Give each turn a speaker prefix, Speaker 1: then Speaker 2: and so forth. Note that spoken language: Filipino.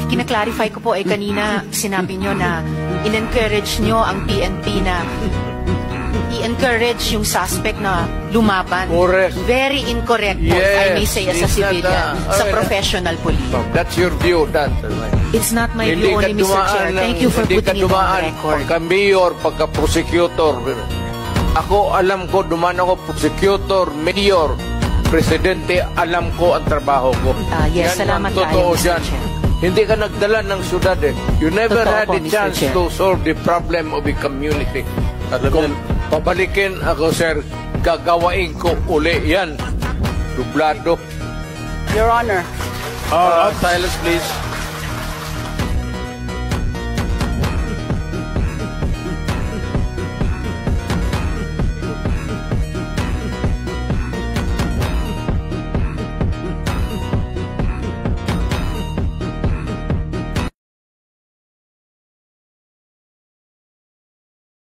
Speaker 1: kina-clarify ko po kanina sinabi nyo na in-encourage nyo ang PNP na i-encourage yung suspect na lumaban.
Speaker 2: Correct.
Speaker 1: Very incorrect po,
Speaker 2: Yes,
Speaker 1: I may say as a
Speaker 2: it's not
Speaker 1: civilian, sa professional police.
Speaker 2: That's your view,
Speaker 1: It's not my view only, Mr. Chair. Thank you for putting it on record.
Speaker 2: Pagka-mayor, pagka-prosecutor. Ako, alam ko, dumaan ako, prosecutor, mayor, presidente, alam ko ang trabaho ko.
Speaker 1: Yes,
Speaker 2: yan
Speaker 1: salamat
Speaker 2: totoo
Speaker 1: kayo, Mr.
Speaker 2: dyan.
Speaker 1: Chair.
Speaker 2: Hindi ka nagdala ng syudad eh. You never
Speaker 1: Totoo
Speaker 2: had
Speaker 1: po,
Speaker 2: a
Speaker 1: Mr.
Speaker 2: chance
Speaker 1: Chair.
Speaker 2: to solve the problem of the community. At kung pabalikin ako, sir, gagawain ko uli yan. Dublado.
Speaker 3: Your Honor.
Speaker 2: Silence, please.